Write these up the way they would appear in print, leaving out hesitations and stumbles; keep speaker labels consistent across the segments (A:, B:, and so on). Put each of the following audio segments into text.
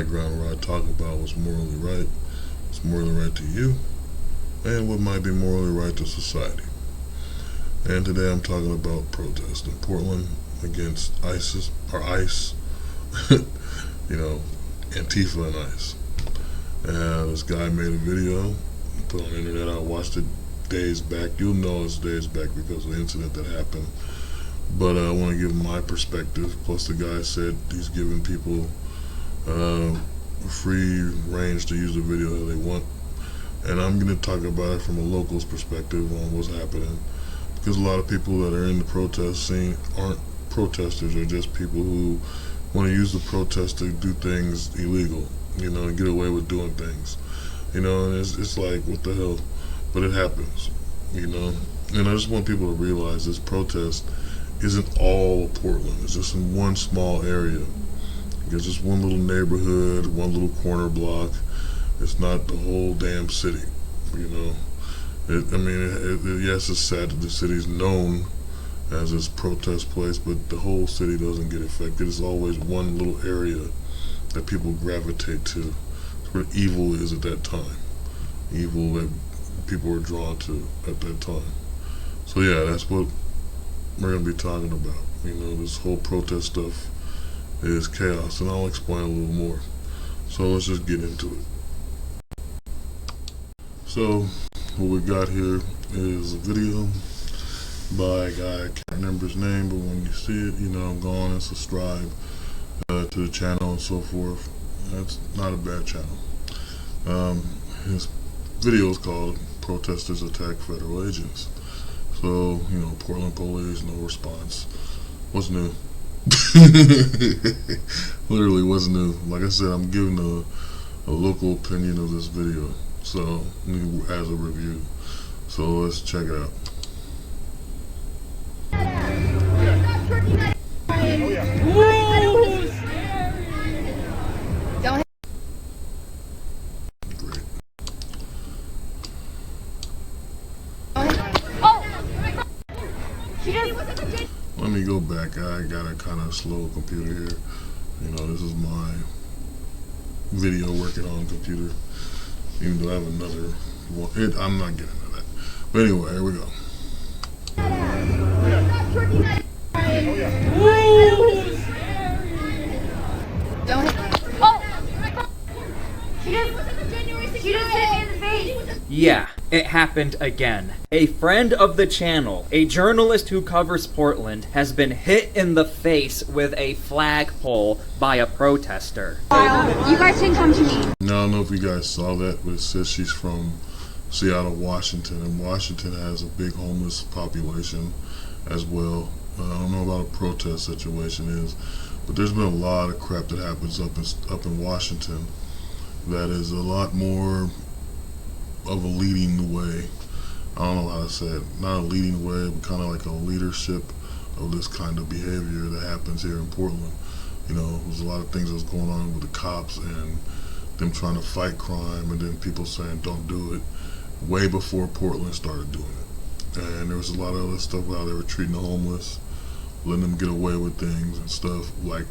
A: high ground where I talk about what's morally right, what's morally right to you, and what might be morally right to society. And today I'm talking about protest in Portland against ISIS, or ICE, Antifa and ICE. And this guy made a video, put on the internet. I watched it days back. You'll know it's days back because of the incident that happened. But I want to give my perspective. Plus, the guy said he's giving people free range to use the video how they want. And I'm going to talk about it from a local's perspective on what's happening. Because a lot of people that are in the protest scene aren't protesters. They're just people who want to use the protest to do things illegal, and get away with doing things. And it's like, what the hell? But it happens, And I just want people to realize this protest isn't all of Portland. It's just in one small area. It's just one little neighborhood, one little corner block. It's not the whole damn city, Yes, it's sad that the city's known as this protest place, but the whole city doesn't get affected. It's always one little area that people gravitate to. It's where evil is at that time. Evil that people are drawn to at that time. So yeah, that's what we're going to be talking about. This whole protest stuff is chaos, and I'll explain a little more. So let's just get into it. So what we got here is a video by a guy, I can't remember his name, but when you see it, go on and subscribe to the channel and so forth. That's not a bad channel. His video is called Protesters Attack Federal Agents. So, Portland police, no response. What's new? Literally, what's new? Like I said, I'm giving a local opinion of this video. So, as a review. So, let's check it out. Let me go back. I got a kind of slow computer here. This is my video working on computer. Even though I have another one. I'm not getting into that. But anyway, here we go.
B: Yeah, it happened again. A friend of the channel, a journalist who covers Portland, has been hit in the face with a flagpole by a protester.
C: You guys can come to me.
A: Now, I don't know if you guys saw that, but it says she's from Seattle, Washington, and Washington has a big homeless population as well. I don't know about a protest situation is, but there's been a lot of crap that happens up in Washington that is a lot more of a leading the way. I don't know how to say it. Not a leading way, but kind of like a leadership of this kind of behavior that happens here in Portland. There's a lot of things that's going on with the cops and them trying to fight crime, and then people saying don't do it way before Portland started doing it. And there was a lot of other stuff how they were treating the homeless, letting them get away with things and stuff like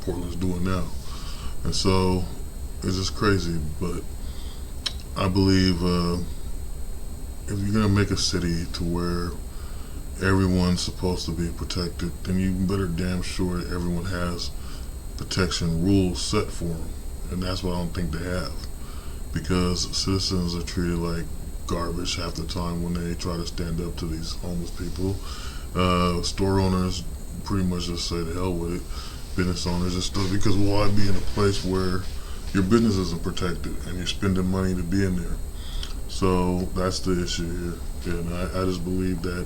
A: Portland's doing now. And so it's just crazy. But I believe if you're gonna make a city to where everyone's supposed to be protected, then you better damn sure that everyone has protection rules set for them. And that's what I don't think they have, because citizens are treated like garbage half the time when they try to stand up to these homeless people. Store owners pretty much just say the hell with it. Business owners and stuff, because why be in a place where your business isn't protected and you're spending money to be in there? So that's the issue here. And I just believe that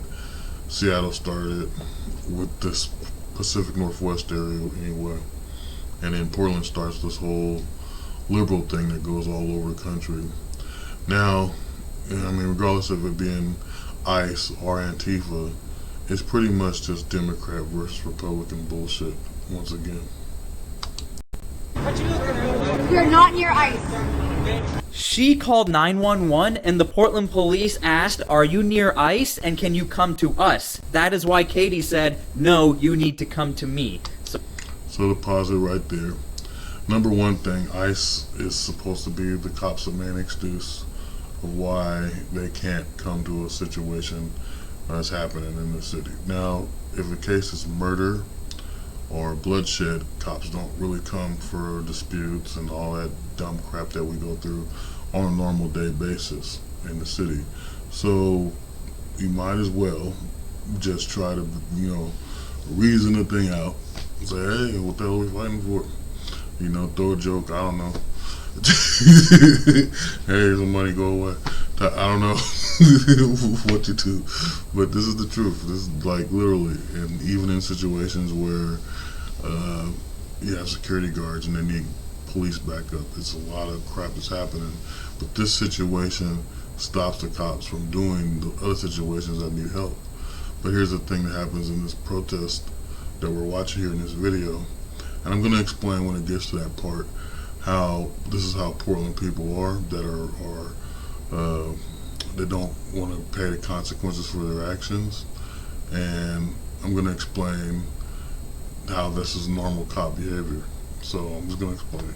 A: Seattle started with this Pacific Northwest area anyway, and then Portland starts this whole liberal thing that goes all over the country. Now, regardless of it being ICE or Antifa, it's pretty much just Democrat versus Republican bullshit once again.
C: We're not near ICE.
B: She called 911 and the Portland police asked, "Are you near ICE and can you come to us?" That is why Katie said, "No, you need to come to me."
A: So to pause it right there, Number one thing, ICE is supposed to be the cops' main excuse of why they can't come to a situation that's happening in the city. Now, if a case is murder or bloodshed, cops don't really come for disputes and all that dumb crap that we go through on a normal day basis in the city. So you might as well just try to, reason the thing out. Say, hey, what the hell are we fighting for? Throw a joke, I don't know. Hey, here's some money, go away. I don't know what you do, but this is the truth. This is like literally, and even in situations where you have security guards and they need police backup, it's a lot of crap that's happening. But this situation stops the cops from doing the other situations that need help. But here's the thing that happens in this protest that we're watching here in this video, and I'm going to explain when it gets to that part how this is how Portland people are that are they don't want to pay the consequences for their actions, and I'm going to explain how this is normal cop behavior. So I'm just going to explain it.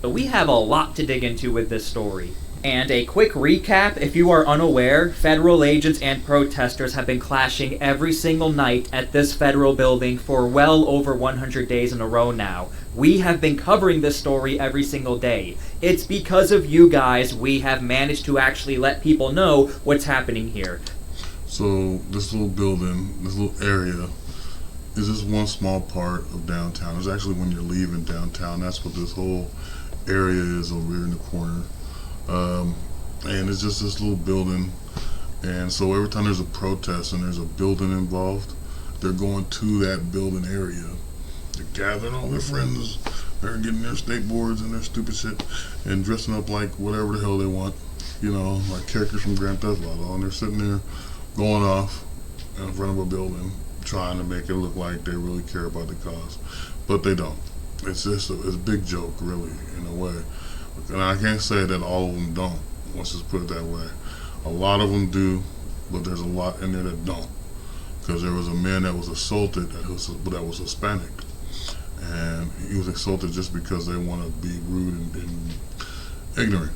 B: But we have a lot to dig into with this story. And a quick recap, if you are unaware, federal agents and protesters have been clashing every single night at this federal building for well over 100 days in a row now. We have been covering this story every single day. It's because of you guys we have managed to actually let people know what's happening here.
A: So this little building, this little area, is just one small part of downtown. It's actually when you're leaving downtown, that's what this whole area is over here in the corner. And it's just this little building, and so every time there's a protest and there's a building involved, they're going to that building area. They're gathering all their friends, they're getting their skateboards and their stupid shit and dressing up like whatever the hell they want, like characters from Grand Theft Auto, and they're sitting there going off in front of a building trying to make it look like they really care about the cause, but they don't. It's just it's a big joke, really, in a way. And I can't say that all of them don't. Let's just put it that way. A lot of them do, but there's a lot in there that don't. Because there was a man that was assaulted that was Hispanic, and he was assaulted just because they want to be rude and ignorant.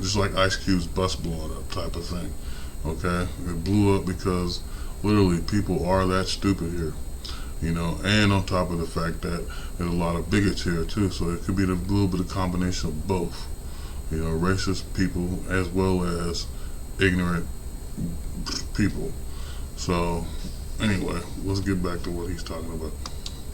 A: Just like Ice Cube's bus blowing up type of thing. Okay, it blew up because literally people are that stupid here. And on top of the fact that there's a lot of bigots here too, so it could be a little bit of combination of both, racist people as well as ignorant people. So anyway, let's get back to what he's talking about.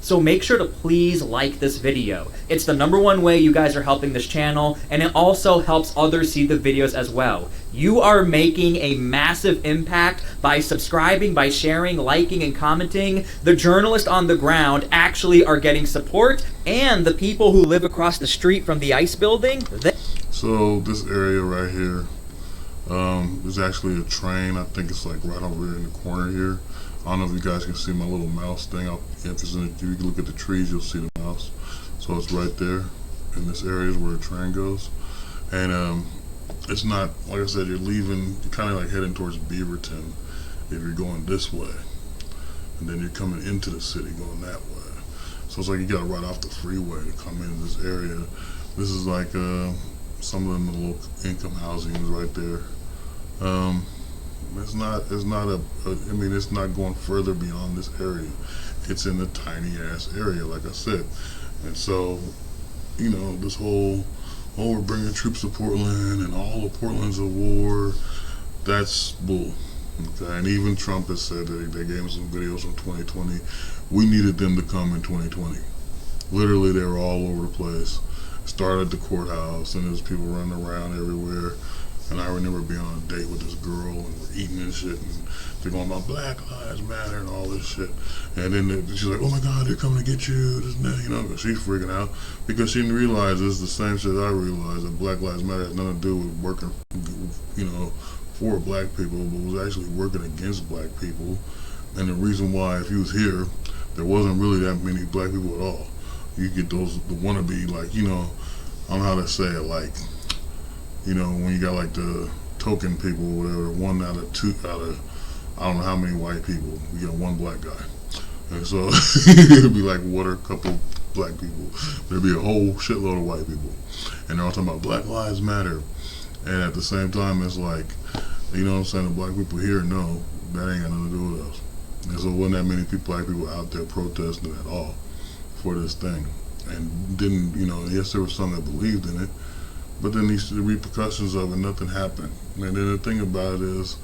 B: So make sure to please like this video. It's the #1 way you guys are helping this channel, and it also helps others see the videos as well. You are making a massive impact by subscribing, by sharing, liking, and commenting. The journalists on the ground actually are getting support, and the people who live across the street from the ICE building,
A: So this area right here, there's actually a train. I think it's like right over here in the corner here. I don't know if you guys can see my little mouse thing. If you can look at the trees, you'll see the mouse. So it's right there in this area is where the train goes. And it's not, like I said, you're kind of like heading towards Beaverton if you're going this way. And then you're coming into the city going that way. So it's like you got to ride off the freeway to come into this area. This is like some of them low income housing is right there. It's not going further beyond this area. It's in the tiny ass area, like I said. And so, this whole, we're bringing troops to Portland and all of Portland's a war, that's bull. Okay, and even Trump has said that they gave him some videos from 2020. We needed them to come in 2020. Literally, they were all over the place. Started at the courthouse, and there's people running around everywhere. And I remember being on a date with this girl, and we're eating and shit, and they're going about Black Lives Matter and all this shit. And then she's like, "Oh my God, they're coming to get you," this and that, she's freaking out because she didn't realize it's the same shit I realized, that Black Lives Matter has nothing to do with working, for black people, but was actually working against black people. And the reason why, if you was here, there wasn't really that many black people at all. You get the wannabe, like, I don't know how to say it, like, when you got like the token people or whatever, 1 out of I don't know how many white people, you get one black guy. And so it'd be like, what are a couple black people. There'd be a whole shitload of white people. And they're all talking about Black Lives Matter. And at the same time, it's like, you know what I'm saying, the black people here know that ain't got nothing to do with us. And so wasn't that many black people out there protesting at all for this thing. And didn't, you know, yes, there was some that believed in it, but then the repercussions of it, nothing happened. And then the thing about it is,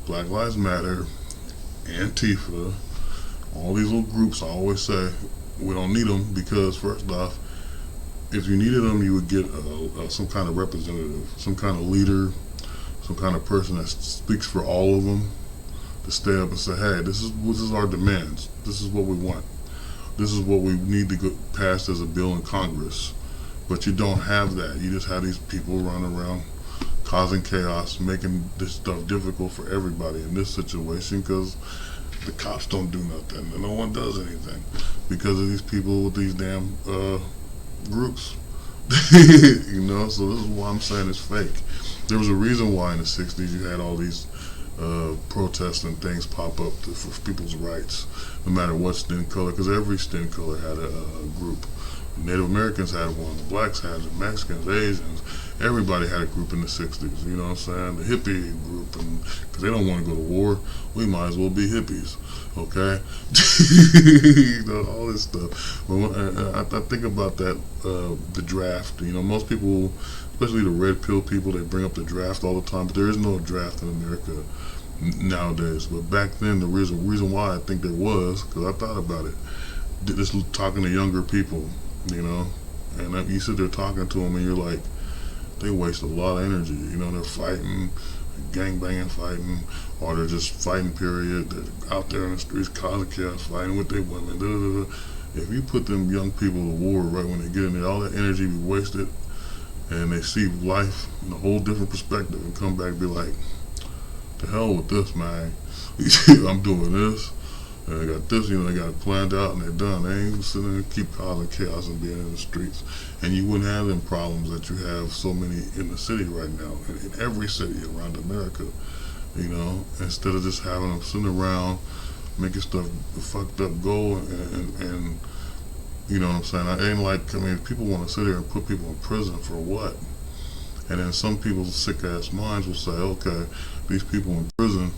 A: Black Lives Matter, Antifa, all these little groups, I always say, we don't need them because, first off, if you needed them, you would get some kind of representative, some kind of leader, some kind of person that speaks for all of them to stay up and say, hey, this is our demands. This is what we want. This is what we need to get passed as a bill in Congress. But you don't have that. You just have these people running around causing chaos, making this stuff difficult for everybody in this situation because the cops don't do nothing and no one does anything because of these people with these damn groups. You know, so this is why I'm saying it's fake. There was a reason why in the 60s you had all these protests and things pop up for people's rights, no matter what skin color, because every skin color had a group. Native Americans had one, the blacks had it, Mexicans, Asians, everybody had a group in the 60s, you know what I'm saying? The hippie group, and because they don't want to go to war, we might as well be hippies, okay? You know, all this stuff. But when, I think about that, the draft, you know, most people, especially the red pill people, they bring up the draft all the time, but there is no draft in America nowadays. But back then, the reason why I think there was, because I thought about it, just talking to younger people, you know, and you sit there talking to them and you're like, they waste a lot of energy, you know, they're fighting, gangbanging fighting, or they're just fighting period, they're out there in the streets causing chaos, fighting with their women, da, da, da. If you put them young people to war right when they get in there, all that energy be wasted, and they see life in a whole different perspective and come back and be like, the hell with this, man. I'm doing this, and I got this, you know, they got it planned out and they're done. They ain't sitting there and keep causing chaos and being in the streets. And you wouldn't have them problems that you have so many in the city right now, in every city around America, you know, instead of just having them sitting around making stuff fucked up go and you know what I'm saying? I ain't like, I mean, people want to sit here and put people in prison for what? And then some people's sick ass minds will say, okay, these people in prison,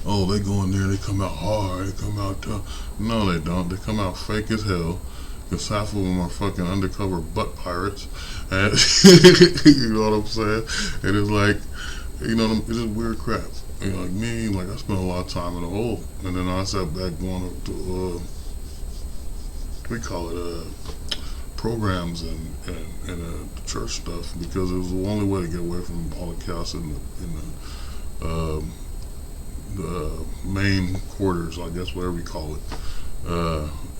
A: oh, they go in there, they come out hard, they come out tough. No, they don't. They come out fake as hell, because half of them are fucking undercover butt pirates. And you know what I'm saying? And it's like, you know, it's just weird crap. You know, like me, like I spent a lot of time in the hole, and then I sat back going to we call it programs and church stuff, because it was the only way to get away from all the chaos in the main quarters, I guess, whatever you call it.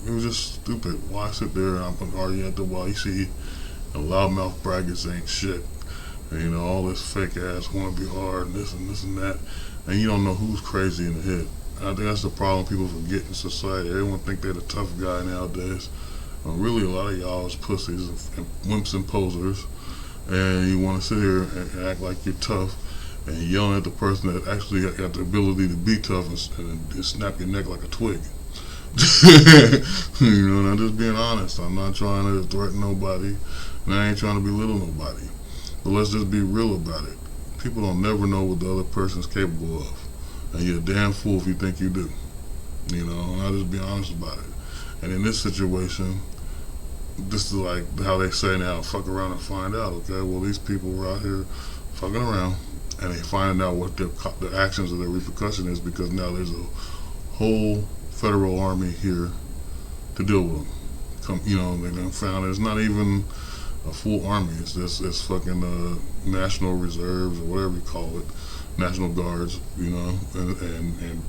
A: It was just stupid. Why sit there and I'm arguing at the while you see a loudmouth braggers ain't shit, and, you know, all this fake ass want to be hard and this and that, and you don't know who's crazy in the head. I think that's the problem people forget in society. Everyone think they're the tough guy nowadays. Really, a lot of y'all is pussies and wimps and posers, and you want to sit here and act like you're tough and yelling at the person that actually got the ability to be tough and snap your neck like a twig. You know, and I'm just being honest. I'm not trying to threaten nobody, and I ain't trying to belittle nobody. But let's just be real about it. People don't never know what the other person's capable of. And you're a damn fool if you think you do. You know, and I'll just be honest about it. And in this situation, this is like how they say now, fuck around and find out, okay? Well, these people were out here fucking around, and they find out what their actions or their repercussion is, because now there's a whole federal army here to deal with them. You know, they done found it's not even a full army. It's fucking national reserves or whatever you call it. National Guards, you know, and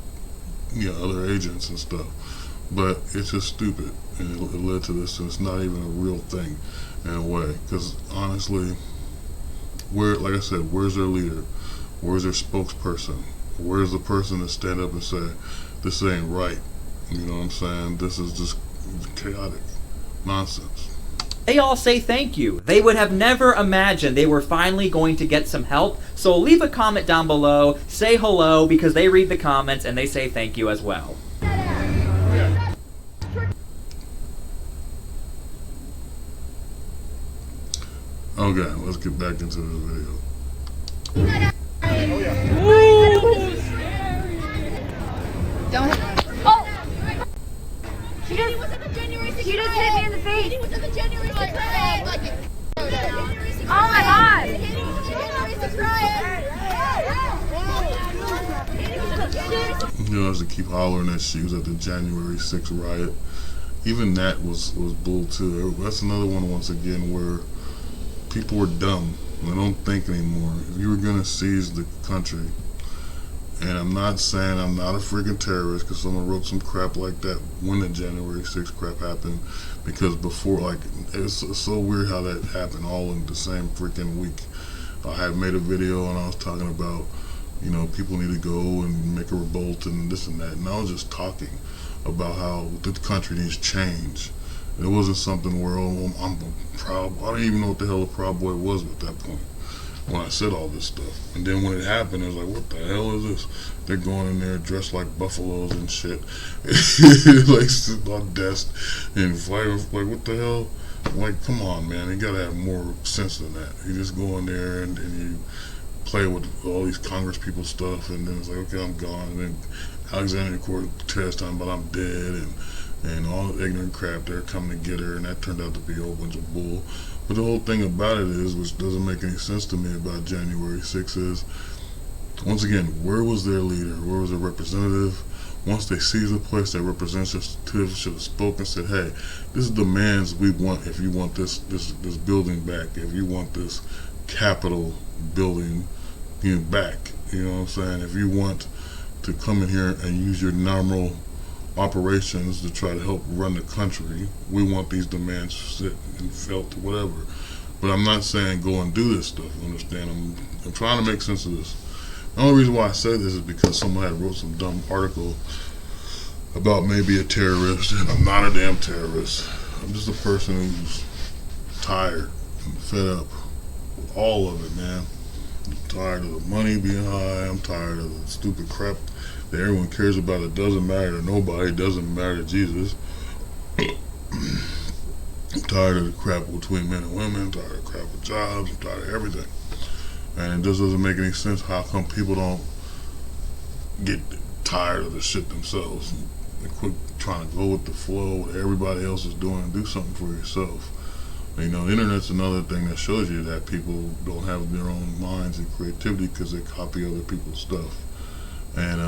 A: you know, other agents and stuff. But it's just stupid, and it led to this, and it's not even a real thing in a way. Because honestly, like I said, where's their leader? Where's their spokesperson? Where's the person that stand up and say, this ain't right? You know what I'm saying? This is just chaotic nonsense.
B: They all say thank you. They would have never imagined they were finally going to get some help. So leave a comment down below, say hello, because they read the comments and they say thank you as well.
A: Okay, let's get back into the video.
C: Don't. Oh! She just hit me in the face. Oh my god!
A: You know, as to keep hollering that she was at the January 6th riot. Even that was bull too. That's another one, once again, where people were dumb. They don't think anymore. If you were gonna seize the country, and I'm not saying I'm not a freaking terrorist, because someone wrote some crap like that when the January 6th crap happened, because before, like, it's so weird how that happened all in the same freaking week. I had made a video and I was talking about, you know, people need to go and make a revolt and this and that, and I was just talking about how the country needs change. It wasn't something where, oh, I'm proud. I didn't even know what the hell a Proud Boy was at that point when I said all this stuff. And then when it happened, it was like, what the hell is this? They're going in there dressed like buffaloes and shit, like sitting on desks and fighting. Like, what the hell? Like, come on, man. You gotta have more sense than that. You just go in there and you play with all these Congress people stuff, and then it's like, okay, I'm gone. And then Alexander Cortez talking about I'm dead, and all the ignorant crap, they're coming to get her, and that turned out to be a whole bunch of bull. But the whole thing about it is, which doesn't make any sense to me about January 6th, is, once again, where was their leader? Where was their representative? Once they seized the place, their representative should have spoken and said, hey, this is the demands we want if you want this building back, if you want this Capitol building back. You know what I'm saying? If you want to come in here and use your normal operations to try to help run the country, we want these demands set and felt, whatever. But I'm not saying go and do this stuff. Understand? I'm trying to make sense of this. The only reason why I say this is because someone had wrote some dumb article about maybe a terrorist, and I'm not a damn terrorist. I'm just a person who's tired and fed up with all of it, man. I'm tired of the money being high. I'm tired of the stupid crap that everyone cares about. It doesn't matter to nobody. It doesn't matter to Jesus. I'm tired of the crap between men and women. I'm tired of the crap with jobs. I'm tired of everything. And it just doesn't make any sense how come people don't get tired of the shit themselves and quit trying to go with the flow, what everybody else is doing, and do something for yourself. You know, the internet's another thing that shows you that people don't have their own minds and creativity because they copy other people's stuff. And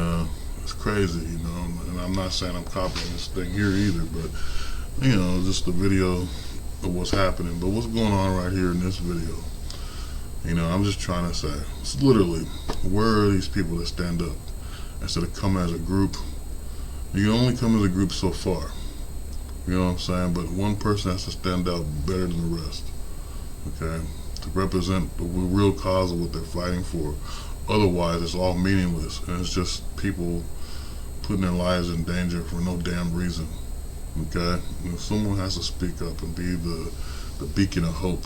A: it's crazy, you know, and I'm not saying I'm copying this thing here either, but, you know, just the video of what's happening. But what's going on right here in this video, you know, I'm just trying to say, it's literally, where are these people that stand up instead of come as a group? You can only come as a group so far, you know what I'm saying? But one person has to stand out better than the rest, okay, to represent the real cause of what they're fighting for. Otherwise, it's all meaningless, and it's just people putting their lives in danger for no damn reason, okay? And someone has to speak up and be the beacon of hope,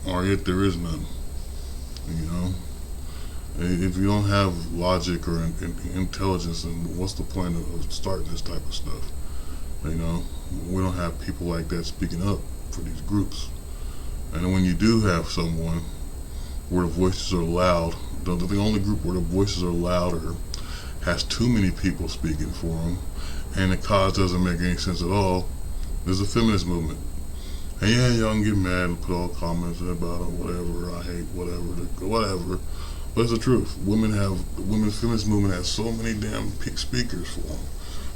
A: or yet there is none, you know? If you don't have logic or intelligence, then what's the point of starting this type of stuff? You know, we don't have people like that speaking up for these groups. And when you do have someone where the voices are loud, the only group where the voices are louder has too many people speaking for them, and the cause doesn't make any sense at all, is the feminist movement. And yeah, y'all can get mad and put all comments about it, whatever, I hate, whatever. But it's the truth. Feminist movement has so many damn speakers for them.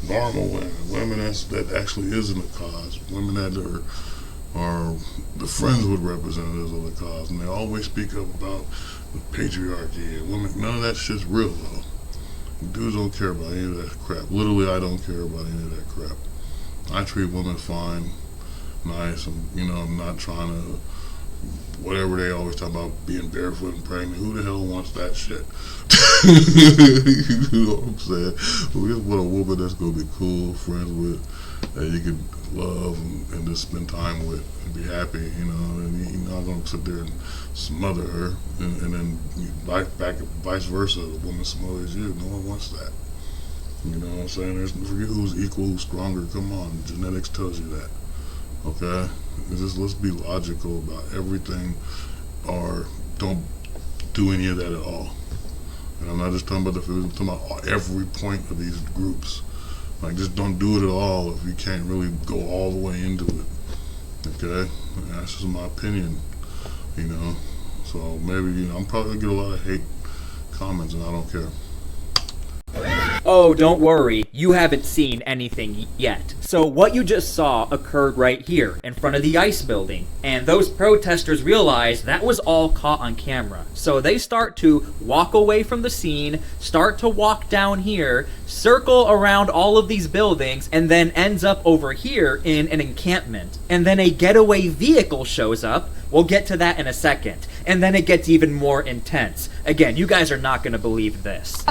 A: Normal women that actually is in the cause, women that are the friends with representatives of the cause, and they always speak up about the patriarchy and women. None of that shit's real though. Dudes don't care about any of that crap. Literally, I don't care about any of that crap. I treat women fine, nice, and you know, I'm not trying to, whatever they always talk about being barefoot and pregnant. Who the hell wants that shit? You know what I'm saying? We just want a woman that's gonna be cool, friends with, that you can love and just spend time with and be happy, you know. And you're not gonna sit there and smother her, and then back vice versa. The woman smothers you. No one wants that. You know what I'm saying? Forget who's equal, who's stronger. Come on, genetics tells you that. Okay. Just let's be logical about everything, or don't do any of that at all. And I'm not just talking about the food, I'm talking about every point of these groups. Like, just don't do it at all if you can't really go all the way into it. Okay? And that's just my opinion, you know. So maybe, you know, I'm probably gonna get a lot of hate comments, and I don't care.
B: Oh, don't worry, you haven't seen anything yet. So what you just saw occurred right here, in front of the ICE building. And those protesters realized that was all caught on camera. So they start to walk away from the scene, start to walk down here, circle around all of these buildings, and then ends up over here in an encampment. And then a getaway vehicle shows up. We'll get to that in a second. And then it gets even more intense. Again, you guys are not going to believe this.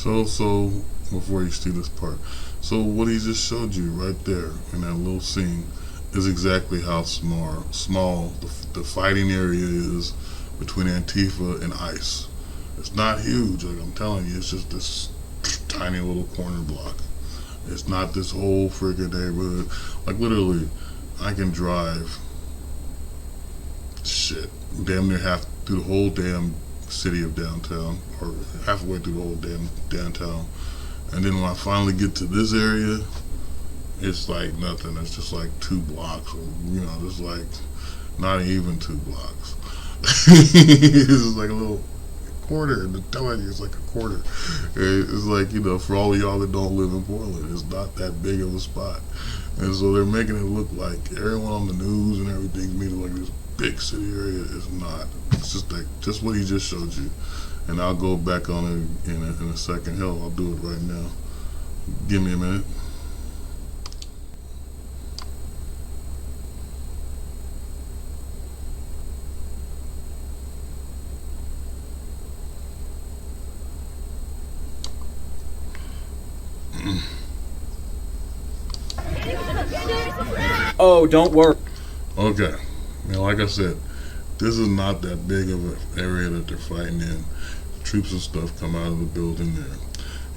A: So before you see this part, so what he just showed you right there in that little scene is exactly how small the fighting area is between Antifa and ICE. It's not huge, like I'm telling you. It's just this tiny little corner block. It's not this whole freaking neighborhood. Like, literally, I can drive damn near half through the whole damn city of downtown, or halfway through the whole damn downtown, and then when I finally get to this area, it's like nothing. It's just like 2 blocks, or, you know, just like not even 2 blocks. It's like a little quarter. I'm telling you, it's like a quarter. It's like, you know, for all of y'all that don't live in Portland, it's not that big of a spot. And so they're making it look like everyone on the news and everything's making it like this big city area. Is not. It's just like just what he just showed you. And I'll go back on it in a second. Hell, I'll do it right now. Give me a minute.
B: Oh, don't worry.
A: Okay. Now, like I said, this is not that big of an area that they're fighting in. Troops and stuff come out of the building there.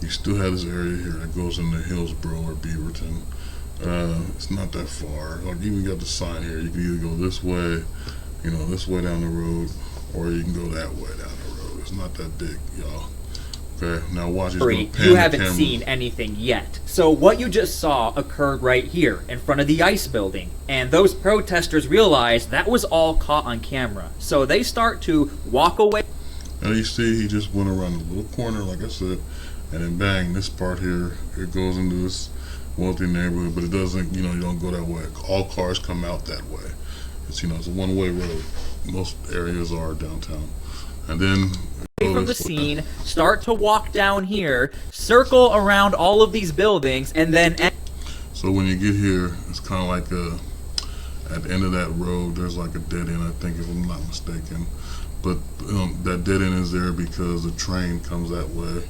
A: You still have this area here that goes into Hillsborough or Beaverton. It's not that far. Like, you even got the sign here. You can either go this way, you know, this way down the road, or you can go that way down the road. It's not that big, y'all. Okay, now watch.
B: You haven't seen anything yet. So what you just saw occurred right here in front of the ICE building. And those protesters realized that was all caught on camera. So they start to walk away.
A: Now you see he just went around a little corner, like I said, and then bang, this part here, it goes into this wealthy neighborhood, but it doesn't, you know, you don't go that way. All cars come out that way. It's, you know, it's a one-way road. Most areas are downtown. And then
B: from the scene, start to walk down here, circle around all of these buildings, and then...
A: So when you get here, it's kind of like at the end of that road, there's like a dead end, I think, if I'm not mistaken. But that dead end is there because the train comes that way.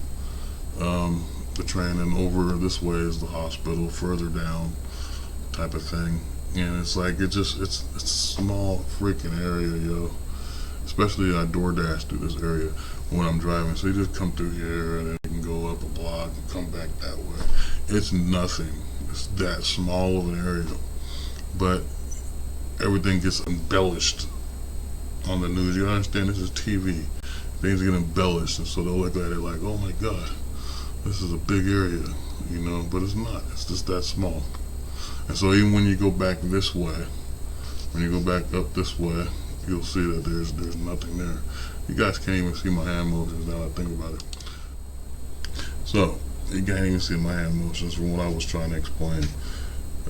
A: The train, and over this way is the hospital, further down type of thing. And it's like, it's a small freaking area, yo. Especially I DoorDash through this area when I'm driving. So you just come through here and then you can go up a block and come back that way. It's nothing. It's that small of an area. But everything gets embellished on the news. You understand, this is TV. Things get embellished, and so they'll look at it like, oh my God, this is a big area, you know, but it's not. It's just that small. And so even when you go back this way, when you go back up this way, you'll see that there's nothing there. You guys can't even see my hand motions now that I think about it. So, you can't even see my hand motions from what I was trying to explain.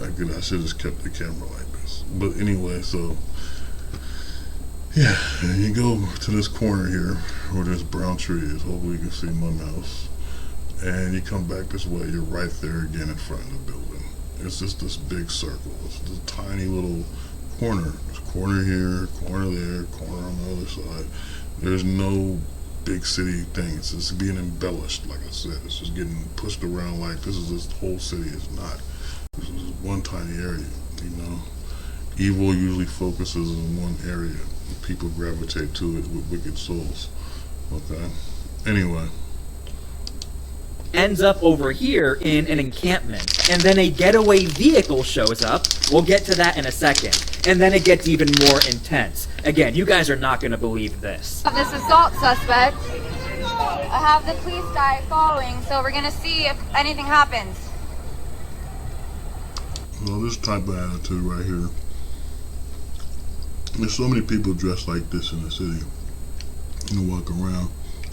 A: I should have just kept the camera like this. But anyway, so, yeah, and you go to this corner here where this brown tree is. Hopefully you can see my mouse. And you come back this way, you're right there again in front of the building. It's just this big circle. It's this tiny little corner. There's a corner here, corner there, corner on the other side. There's no big city thing. It's just being embellished, like I said. It's just getting pushed around like this is this whole city. It's not. This is one tiny area, you know. Evil usually focuses in one area. People gravitate to it with wicked souls. Okay. Anyway.
B: ends up over here in an encampment. And then a getaway vehicle shows up. We'll get to that in a second. And then it gets even more intense. Again, you guys are not going to believe this.
C: This assault suspect. I have the police guy following, so we're gonna see if anything happens.
A: Well, this type of attitude right here. There's so many people dressed like this in the city. You walk around,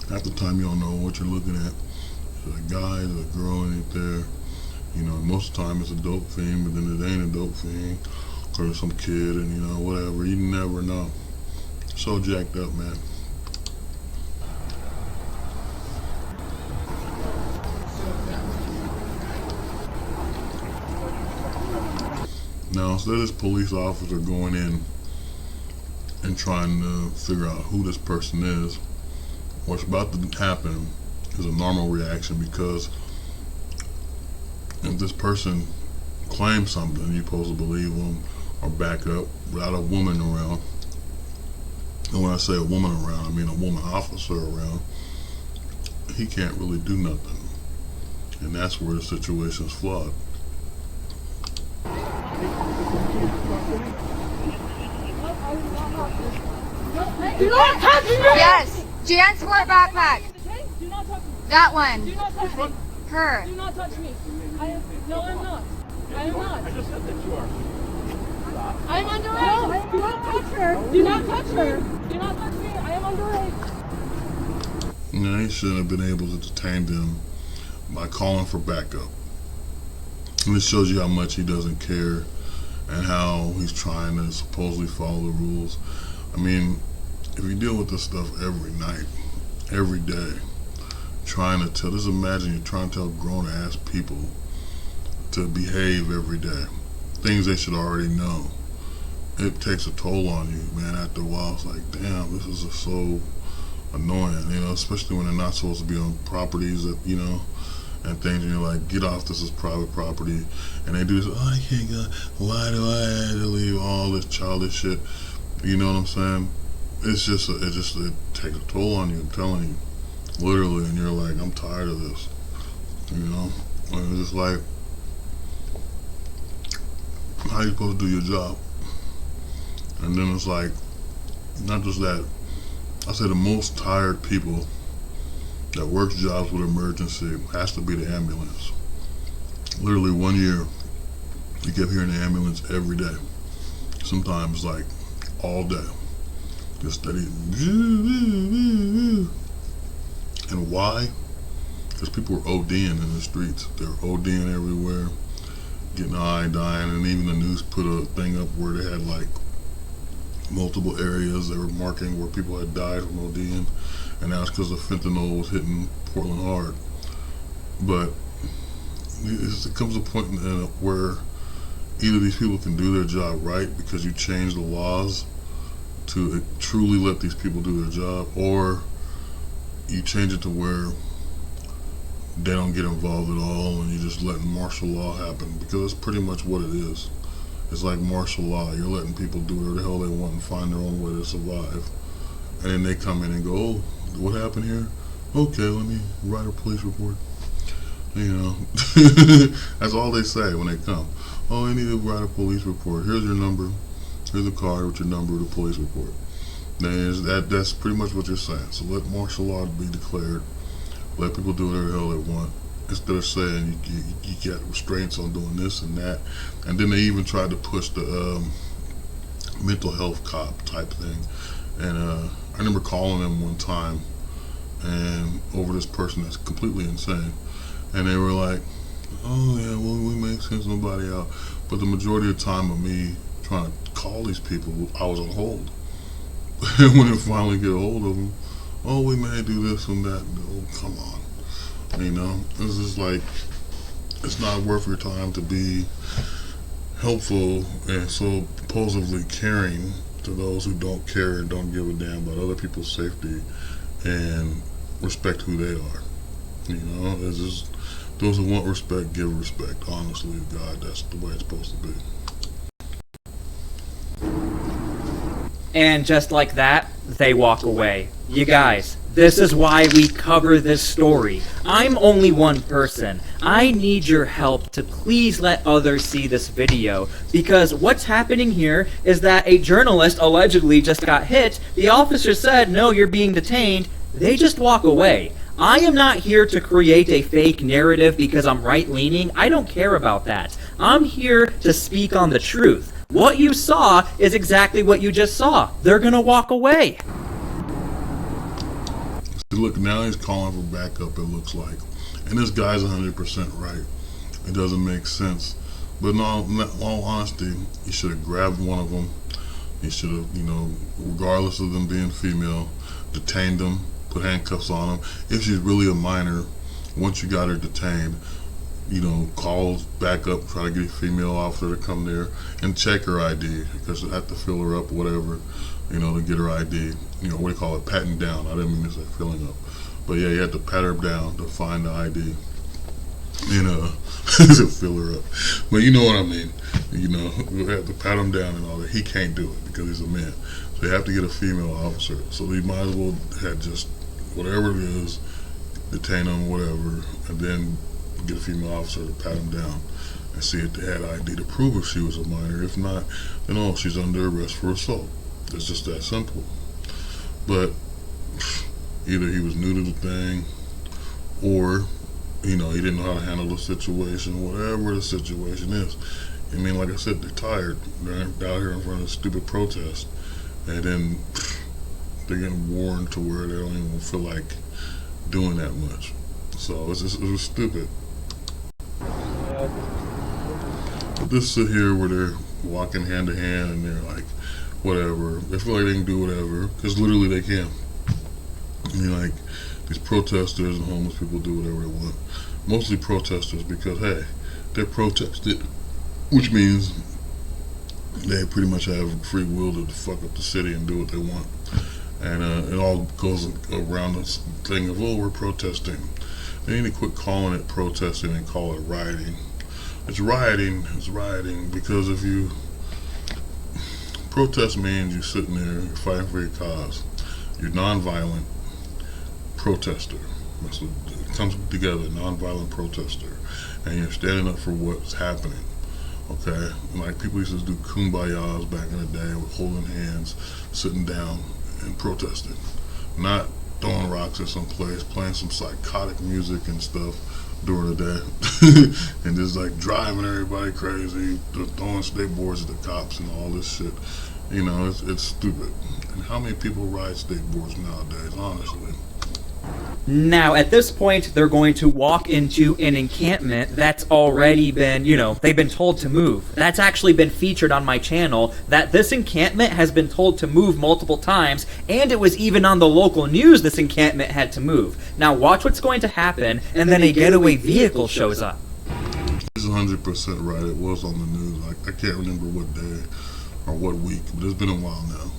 A: half the time you don't know what you're looking at. There's a guy, there's a girl ain't there. You know, most of the time it's a dope fiend, but then it ain't a dope fiend. Or some kid, and you know, whatever. You never know. So jacked up, man. Now, instead of this police officer going in and trying to figure out who this person is, what's about to happen is a normal reaction, because if this person claims something, you're supposed to believe them or back up without a woman around. And when I say a woman around, I mean a woman officer around. He can't really do nothing. And that's where the situation's flawed.
C: Do not touch me! Yes! Jan Sport backpack!
D: Do not touch me!
C: That one!
D: Do not touch me!
C: Her!
D: Do not touch me! No, I'm not. I am not.
E: I just said that you are.
D: I'm underage! Do not touch her! Do not touch her! Do not touch me! I am underage!
A: Now, he shouldn't have been able to detain them by calling for backup. And this shows you how much he doesn't care and how he's trying to supposedly follow the rules. I mean, if you deal with this stuff every night, every day, just imagine you're trying to tell grown-ass people to behave every day. Things they should already know. It takes a toll on you, man. After a while, it's like, damn, this is just so annoying, you know, especially when they're not supposed to be on properties that, you know, and things, and you're like, get off, this is private property. And they do this, oh, I can't go, why do I have to leave all this childish shit? You know what I'm saying? It takes a toll on you, I'm telling you. Literally, and you're like, I'm tired of this. You know? And it's just like, how you supposed to do your job? And then it's like, not just that, I say the most tired people that works jobs with emergency has to be the ambulance. Literally 1 year, you kept hearing the ambulance every day. Sometimes like all day. Just steady. And why? Because people were ODing in the streets. They were ODing everywhere, getting high, dying, and even the news put a thing up where they had like multiple areas they were marking where people had died from ODing, and that's because the fentanyl was hitting Portland hard. But it comes a point where either these people can do their job right because you change the laws to truly let these people do their job, or you change it to where they don't get involved at all and you just letting martial law happen, because that's pretty much what it is. It's like martial law. You're letting people do whatever the hell they want and find their own way to survive. And then they come in and go, oh, what happened here? Okay, let me write a police report. You know, that's all they say when they come. Oh, I need to write a police report. Here's your number. Here's a card with your number to the police report. That's pretty much what you're saying. So let martial law be declared. Let people do whatever the hell they want. Instead of saying you get restraints on doing this and that. And then they even tried to push the mental health cop type thing. And I remember calling them one time and over this person that's completely insane. And they were like, oh yeah, well, we make sense nobody out. But the majority of the time of me trying to call these people, I was on hold. And when I finally get a hold of them, oh, we may do this and that. Oh, come on. You know, it's just like, it's not worth your time to be helpful and so supposedly caring to those who don't care and don't give a damn about other people's safety and respect who they are. You know, it's just, those who want respect, give respect. Honestly, God, that's the way it's supposed to be.
B: And just like that, they walk away. You guys, This is why we cover this story. I'm only one person. I need your help to please let others see this video, because what's happening here is that a journalist allegedly just got hit. The officer said, "No, you're being detained." They just walk away. I am not here to create a fake narrative because I'm right-leaning. I don't care about that. I'm here to speak on the truth. What you saw is exactly what you just saw. They're gonna walk away.
A: Look, now he's calling for backup, it looks like. And this guy's 100% right. It doesn't make sense. But in all honesty, he should have grabbed one of them. He should have, regardless of them being female, detained them, put handcuffs on them. If she's really a minor, once you got her detained, call back up, try to get a female officer to come there and check her ID, because they have to fill her up, whatever, to get her ID. What do you call it? Patting down. I didn't mean to say filling up. But yeah, you have to pat her down to find the ID. To fill her up. But you know what I mean. You have to pat him down and all that. He can't do it because he's a man. So you have to get a female officer. So you might as well have just, whatever it is, detain him, whatever, and then get a female officer to pat him down and see if they had ID to prove if she was a minor. If not, then she's under arrest for assault. It's just that simple. But either he was new to the thing, or he didn't know how to handle the situation, whatever the situation is. I mean, like I said, they're tired. They're out here in front of a stupid protest, and then they're getting warned to where they don't even feel like doing that much. So it was stupid. But this sit here where they're walking hand to hand and they're like, whatever. They feel like they can do whatever, because literally they can. Like, these protesters and homeless people do whatever they want. Mostly protesters, because hey, they're protested, which means they pretty much have free will to fuck up the city and do what they want. And it all goes around this thing of, we're protesting. They need to quit calling it protesting and call it rioting. It's rioting, because if you protest means you're sitting there fighting for your cause. You're nonviolent protester. That's what it comes together, nonviolent protester. And you're standing up for what's happening. Okay? Like people used to do kumbayas back in the day with holding hands, sitting down and protesting. Not throwing rocks at some place, playing some psychotic music and stuff during the day. And just like driving everybody crazy, throwing skateboards at the cops and all this shit. It's stupid. And how many people ride skateboards nowadays, honestly?
B: Now, at this point, they're going to walk into an encampment that's already been, they've been told to move. That's actually been featured on my channel, that this encampment has been told to move multiple times, and it was even on the local news this encampment had to move. Now, watch what's going to happen, and then a getaway vehicle shows up.
A: He's 100% right. It was on the news. I can't remember what day or what week, but it's been a while now.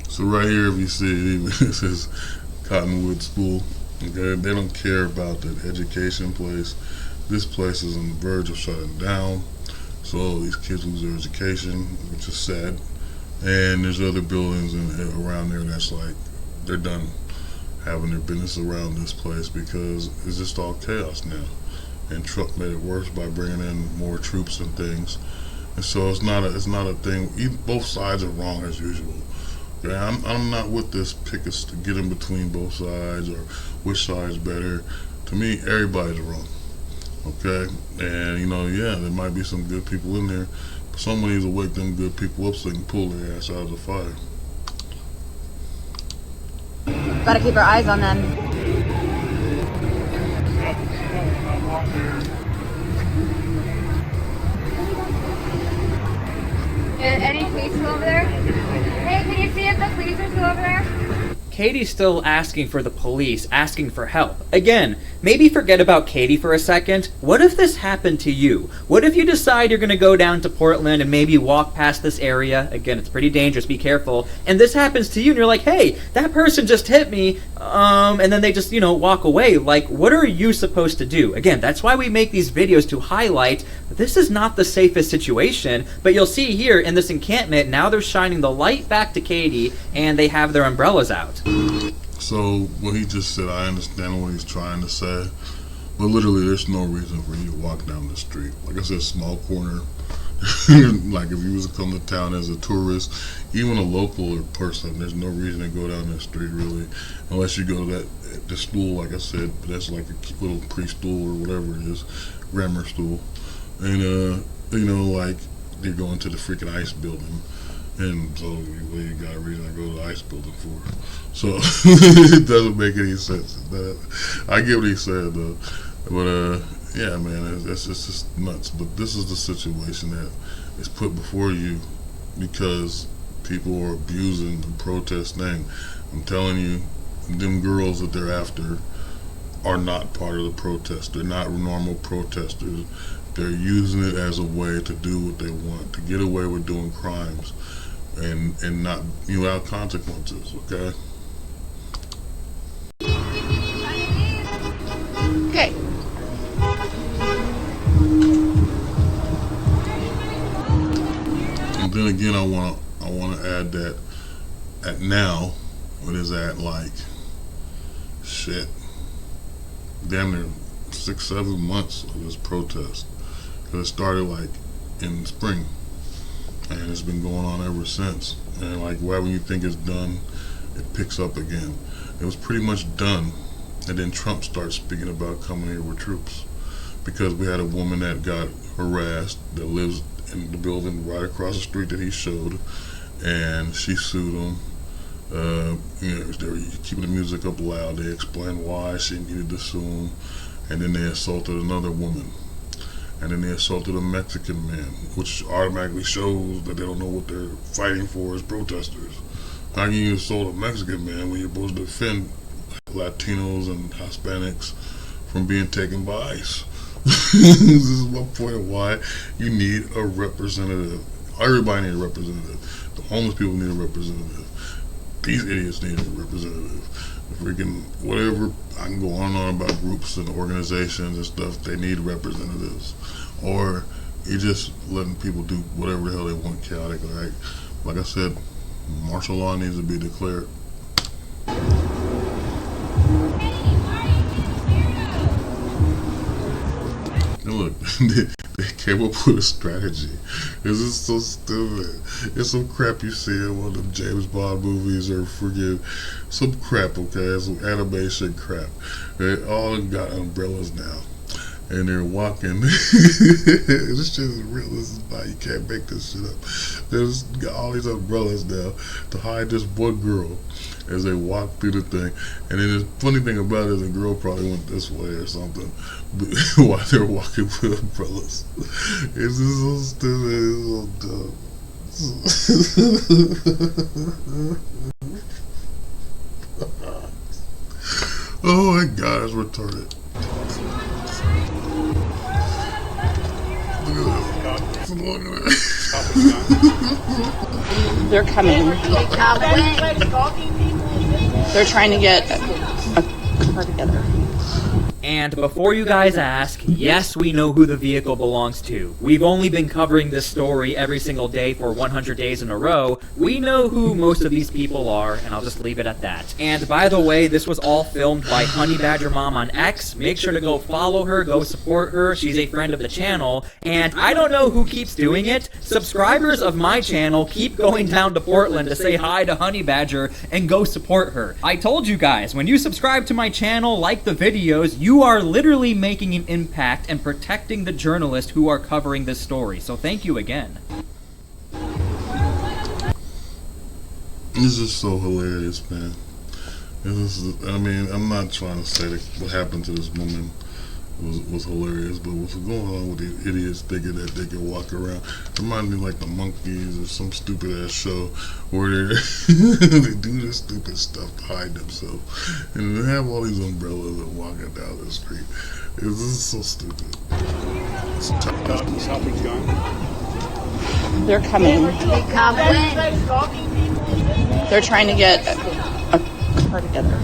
A: So right here, if you see it says Cottonwood School. Okay, they don't care about that education place. This place is on the verge of shutting down. So these kids lose their education, which is sad. And there's other buildings around there that's like, they're done having their business around this place because it's just all chaos now. And Trump made it worse by bringing in more troops and things. And so it's not a thing. Both sides are wrong as usual. Okay, I'm not with this pick us to get in between both sides or which side's better. To me, everybody's wrong. Okay, and yeah, there might be some good people in there, but someone needs to wake them good people up so they can pull their ass out of the fire.
C: Gotta keep our eyes on them. Any police still over there? Hey, can you see if the police are still over there?
B: Katie's still asking for the police, asking for help. Again, maybe forget about Katie for a second. What if this happened to you? What if you decide you're going to go down to Portland and maybe walk past this area? Again, it's pretty dangerous, be careful. And this happens to you and you're like, hey, that person just hit me. and then they just, walk away. Like, what are you supposed to do? Again, that's why we make these videos, to highlight this is not the safest situation. But you'll see here in this encampment, now they're shining the light back to Katie, and they have their umbrellas out.
A: So what he just said, I understand what he's trying to say, but literally there's no reason for you to walk down the street. Like I said, small corner. Like if you was to come to town as a tourist, even a local person, there's no reason to go down the street really, unless you go to the school, like I said, that's like a little preschool or whatever it is, grammar school, and like you're going to the freaking ice building, and so you got a reason to go to the ice building for. So it doesn't make any sense. I get what he said though, but yeah, man, it's just nuts. But this is the situation that is put before you because people are abusing the protest thing. I'm telling you, them girls that they're after are not part of the protest. They're not normal protesters. They're using it as a way to do what they want, to get away with doing crimes and not without consequences, okay?
D: Okay.
A: And then again, I want to add that at now, what is that, like, shit, damn near 6-7 months of this protest. It started like in spring, and it's been going on ever since. And like right when you think it's done, it picks up again. It was pretty much done, and then Trump starts speaking about coming here with troops because we had a woman that got harassed that lives in the building right across the street that he showed, and she sued him. They were keeping the music up loud. They explained why she needed to sue him, and then they assaulted another woman, and then they assaulted a Mexican man, which automatically shows that they don't know what they're fighting for as protesters. How can you assault a Mexican man when you're supposed to defend Latinos and Hispanics from being taken by ICE? This is my point of why you need a representative. Everybody needs a representative. The homeless people need a representative. These idiots need a representative. Freaking whatever, I can go on and on about groups and organizations and stuff. They need representatives, or you're just letting people do whatever the hell they want, chaotic. Right? Like I said, martial law needs to be declared. And look, they came up with a strategy. This is so stupid. It's some crap you see in one of them James Bond movies or freaking some crap, okay? Some animation crap. They all got umbrellas now, and they're walking. This shit is real. This is not, you can't make this shit up. There's got all these umbrellas now to hide this one girl as they walk through the thing. And then the funny thing about it is the girl probably went this way or something while they're walking with umbrellas. It's just so stupid. It's so dumb. Oh my god, it's retarded. Look at this.
D: They're coming. They're trying to get a car together.
B: And before you guys ask, yes, we know who the vehicle belongs to. We've only been covering this story every single day for 100 days in a row. We know who most of these people are, and I'll just leave it at that. And by the way, this was all filmed by Honey Badger Mom on X. Make sure to go follow her, go support her. She's a friend of the channel. And I don't know who keeps doing it. Subscribers of my channel keep going down to Portland to say hi to Honey Badger and go support her. I told you guys, when you subscribe to my channel, like the videos, you are literally making an impact and protecting the journalists who are covering this story. So thank you again.
A: This is so hilarious, man. I mean, I'm not trying to say that what happened to this woman was hilarious, but what's going on with these idiots thinking that they can walk around? Reminds me like the Monkeys or some stupid ass show where they do this stupid stuff to hide themselves, and they have all these umbrellas and walking down the street. This is so stupid.
D: They're coming. They're trying to get a car together.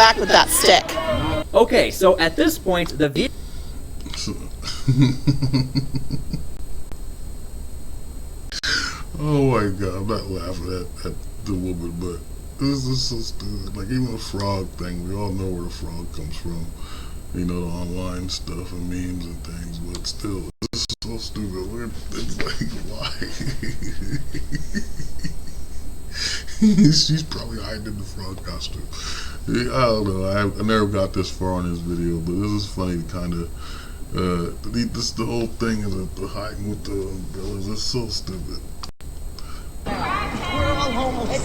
E: back with that stick.
B: Okay, so at this point, the vehicle...
A: Oh my god, I'm not laughing at the woman, but this is so stupid. Like, even the frog thing, we all know where the frog comes from. You know, the online stuff and memes and things, but still, this is so stupid. It's like, why? She's probably hiding in the frog costume. I don't know. I never got this far on this video, but this is funny to kind of, the whole thing is the hiding with the umbrellas. It's so stupid.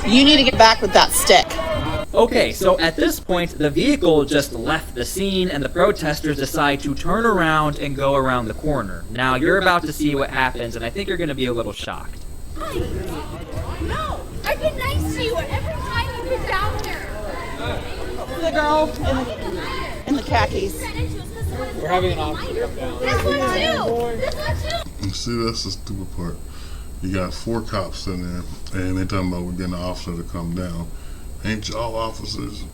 E: You need to get back with that stick.
B: Okay, so at this point, the vehicle just left the scene and the protesters decide to turn around and go around the corner. Now, you're about to see what happens, and I think you're going to be a little shocked.
F: Hi. No, I've been nice to you every time you've been down there.
E: The girl in the khakis.
F: We're having an officer come down. This one too. This one too.
A: You see, that's the stupid part. You got 4 cops in there, and they talking about we're getting an officer to come down. Ain't y'all officers?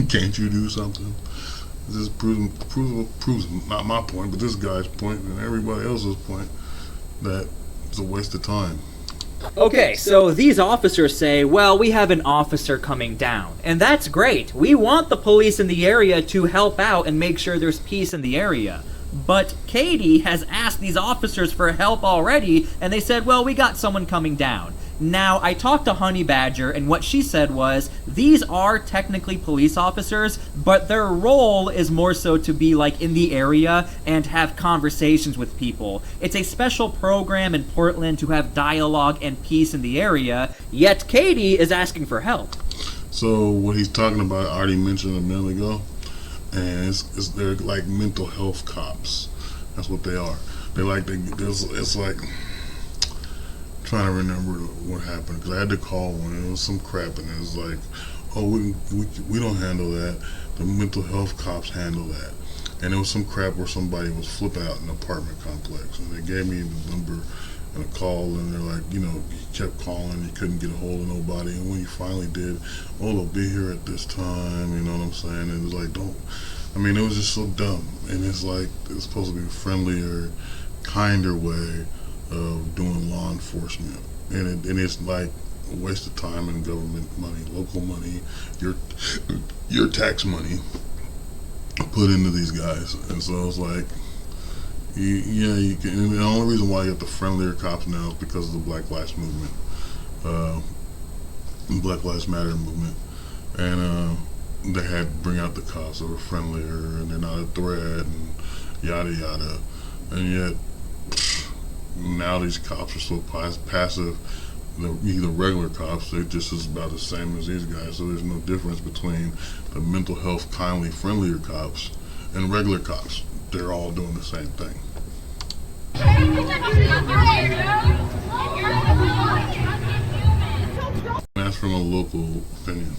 A: Can't you do something? This proves not my point, but this guy's point and everybody else's point that it's a waste of time.
B: Okay, so these officers say, well, we have an officer coming down, and that's great. We want the police in the area to help out and make sure there's peace in the area. But Katie has asked these officers for help already, and they said, well, we got someone coming down. Now, I talked to Honey Badger, and what she said was, these are technically police officers, but their role is more so to be, like, in the area and have conversations with people. It's a special program in Portland to have dialogue and peace in the area, yet Katie is asking for help.
A: So, what he's talking about, I already mentioned a minute ago, and they're like mental health cops. That's what they are. It's like, trying to remember what happened, because I had to call one, and it was some crap, and it was like, oh, we don't handle that, the mental health cops handle that. And it was some crap where somebody was flipping out in an apartment complex, and they gave me the number and a call, and they're like, you know, you kept calling, you couldn't get a hold of nobody, and when you finally did, oh, they'll be here at this time, you know what I'm saying? It was like, it was just so dumb, and it's like, it's supposed to be a friendlier, kinder way of doing law enforcement, and it's like a waste of time and government money, local money, your tax money put into these guys. And so it's like, you can, and the only reason why you have the friendlier cops now is because of the Black Lives movement, Black Lives Matter movement, and they had to bring out the cops that were friendlier and they're not a threat and yada yada, and yet now these cops are so passive. The regular cops, they're just as about the same as these guys, so there's no difference between the mental health kindly friendlier cops and regular cops. They're all doing the same thing. That's from a local opinion.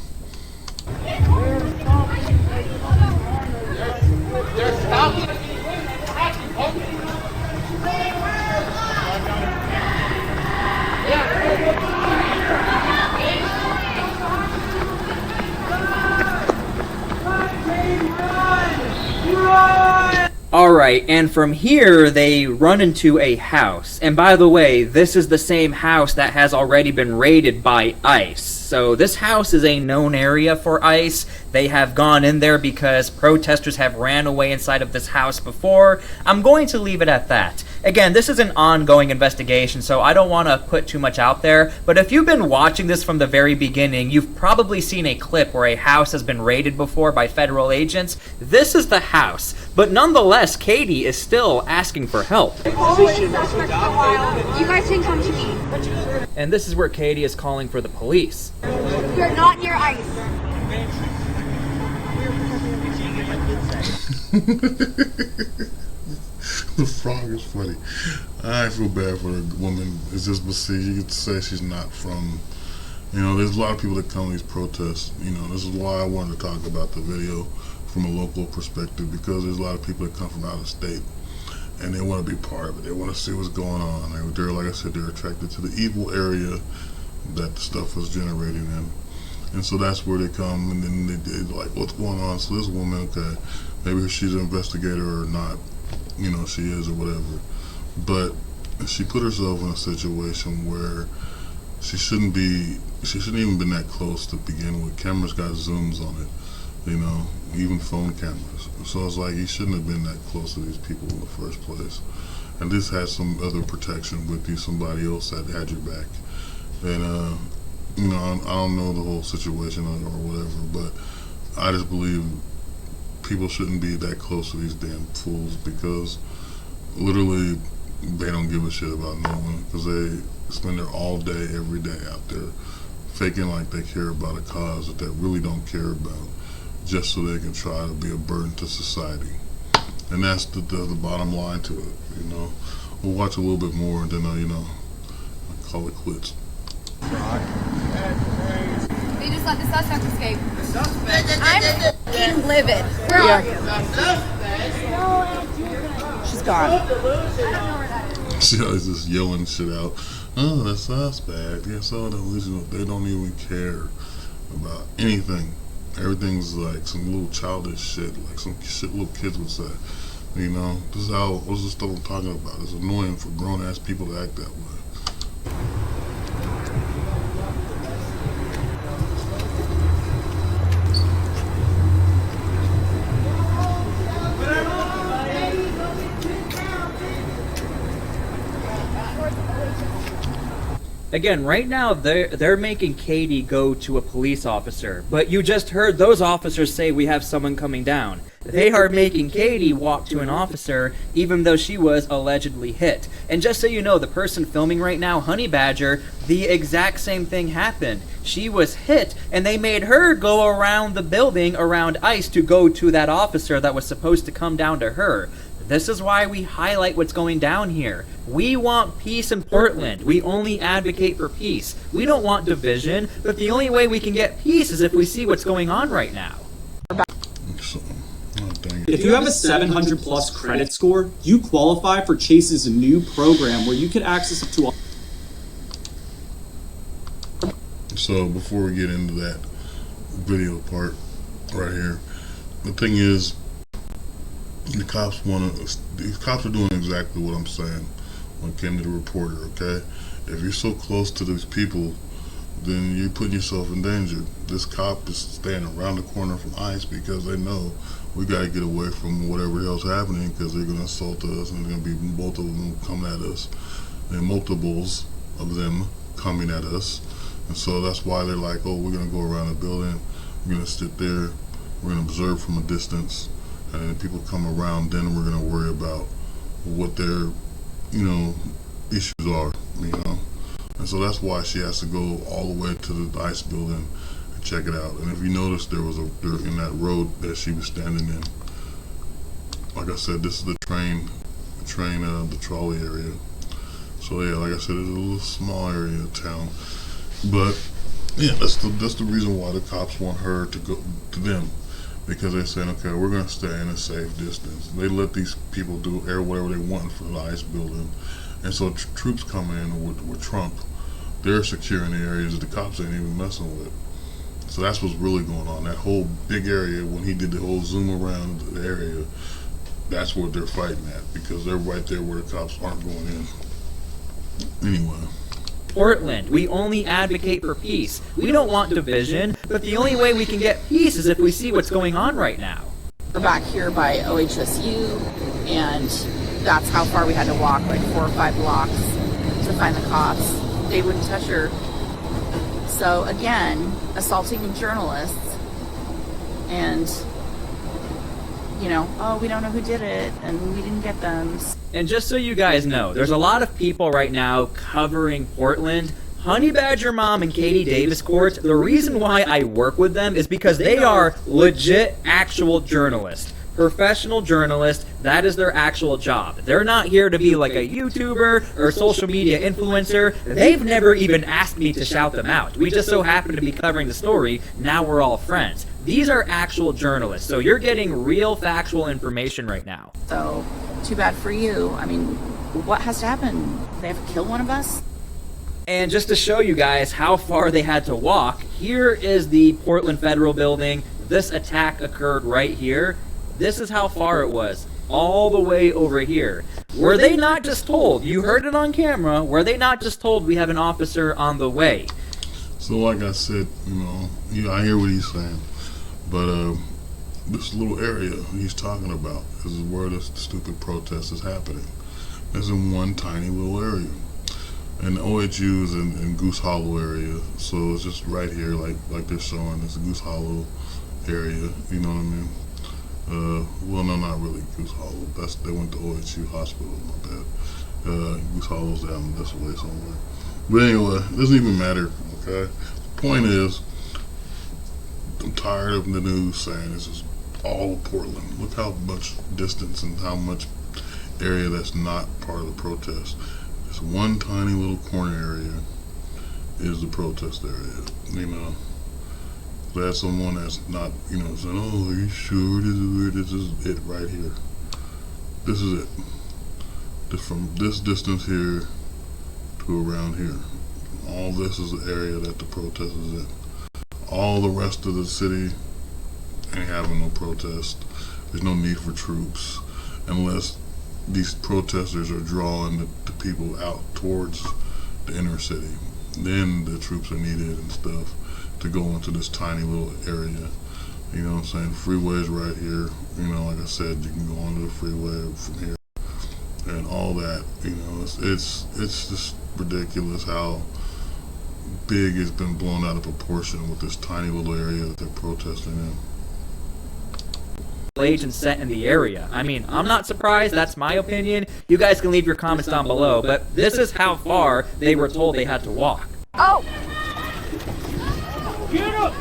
B: Alright, and from here, they run into a house. And by the way, this is the same house that has already been raided by ICE. So this house is a known area for ICE. They have gone in there because protesters have ran away inside of this house before. I'm going to leave it at that. Again, this is an ongoing investigation, so I don't want to put too much out there, but if you've been watching this from the very beginning, you've probably seen a clip where a house has been raided before by federal agents. This is the house, but nonetheless, Katie is still asking for help.
C: You guys can come to me.
B: And this is where Katie is calling for the police.
C: We're not near ICE.
A: The frog is funny. I feel bad for the woman. It's just, but see, you could say she's not from, there's a lot of people that come to these protests. This is why I wanted to talk about the video from a local perspective, because there's a lot of people that come from out of state and they want to be part of it. They want to see what's going on. They're, like I said, they're attracted to the evil area that the stuff was generated in. And so that's where they come, and then they're like, what's going on? So this woman, okay, maybe she's an investigator or not, you know, she is or whatever. But she put herself in a situation where she shouldn't even been that close to begin with. Cameras got zooms on it, you know, even phone cameras. So it's like you shouldn't have been that close to these people in the first place. And this has some other protection with you, somebody else that had your back. And, you know, I don't know the whole situation or whatever, but I just believe people shouldn't be that close to these damn fools, because literally they don't give a shit about no one, because they spend their all day, every day out there faking like they care about a cause that they really don't care about, just so they can try to be a burden to society. And that's the bottom line to it, you know. We'll watch a little bit more, and then, you know, I'll call it quits.
C: They just let the suspect escape.
F: The suspect.
C: I'm fucking livid. Where are you?
E: She's gone.
C: I don't know where that is.
A: See how he's just yelling shit out. Oh, the suspect. They're so delusional. They don't even care about anything. Everything's like some little childish shit, like some shit little kids would say. You know, this is stuff I'm talking about. It's annoying for grown-ass people to act that way.
B: Again, right now they're making Katie go to a police officer, but you just heard those officers say we have someone coming down. They are making Katie walk to an officer even though she was allegedly hit. And just so you know, the person filming right now, Honey Badger, the exact same thing happened. She was hit and they made her go around the building around ICE to go to that officer that was supposed to come down to her. This is why we highlight what's going down here. We want peace in Portland. We only advocate for peace. We don't want division, but the only way we can get peace is if we see what's going on right now.
G: If you have a 700 plus credit score, you qualify for Chase's new program where you can access up to all.
A: So before we get into that video part right here, the thing is, the cops are doing exactly what I'm saying when it came to the reporter, okay? If you're so close to these people, then you're putting yourself in danger. This cop is staying around the corner from ICE because they know we got to get away from whatever the hell's happening, because they're going to assault us, and there's going to be both of them coming at us, and multiples of them coming at us. And so that's why they're like, oh, we're going to go around the building, we're going to sit there, we're going to observe from a distance, and then if people come around, then we're going to worry about what their, you know, issues are, you know. And so that's why she has to go all the way to the ICE building and check it out. And if you notice, there in that road that she was standing in, like I said, this is the the trolley area. So yeah, like I said, it's a little small area of town. But yeah, that's the reason why the cops want her to go to them. Because they're saying, okay, we're going to stay in a safe distance. They let these people do whatever they want for the ICE building. And so troops come in with Trump. They're securing the areas that the cops ain't even messing with. So that's what's really going on. That whole big area, when he did the whole zoom around the area, that's what they're fighting at. Because they're right there where the cops aren't going in. Anyway.
B: Portland, we only advocate for peace. We don't want division, but the only way we can get peace is if we see what's going on right now.
E: We're back here by OHSU, and that's how far we had to walk, like 4 or 5 blocks to find the cops. They wouldn't touch her. So again, assaulting journalists, and, you know, oh, we don't know who did it, and we didn't get them.
B: And just so you guys know, there's a lot of people right now covering Portland. Honey Badger Mom and Katie Davis Court, the reason why I work with them is because they are legit actual journalists. Professional journalists, that is their actual job. They're not here to be like a YouTuber or social media influencer. They've never even asked me to shout them out. We just so happen to be covering the story, now we're all friends. These are actual journalists, so you're getting real factual information right now.
E: So, too bad for you. I mean, what has to happen? They have to kill one of us?
B: And just to show you guys how far they had to walk, here is the Portland Federal Building. This attack occurred right here. This is how far it was, all the way over here. Were they not just told, you heard it on camera, were they not just told we have an officer on the way?
A: So like I said, I hear what he's saying, but this little area he's talking about is where this stupid protest is happening. It's in one tiny little area. And OHU is in Goose Hollow area, so it's just right here, like they're showing. It's a Goose Hollow area, you know what I mean? Well, no, not really Goose Hollow. They went to OHU Hospital, my bad. Goose Hollow's down this way somewhere. But anyway, it doesn't even matter, okay? The point is, I'm tired of the news saying this is all of Portland. Look how much distance and how much area that's not part of the protest. This one tiny little corner area is the protest area, Glad someone that's not, saying, oh, are you sure this is it right here? This is it. From this distance here to around here. All this is the area that the protest is in. All the rest of the city ain't having no protest. There's no need for troops unless these protesters are drawing the people out towards the inner city. Then the troops are needed and stuff to go into this tiny little area. You know what I'm saying? The freeway's right here. Like I said, you can go onto the freeway from here and all that. It's just ridiculous how big it's been blown out of proportion with this tiny little area that they're protesting in.
B: Agents set in the area. I mean, I'm not surprised. That's my opinion. You guys can leave your comments down below, but this is how far they were told they had to walk.
C: Oh!
D: Get up!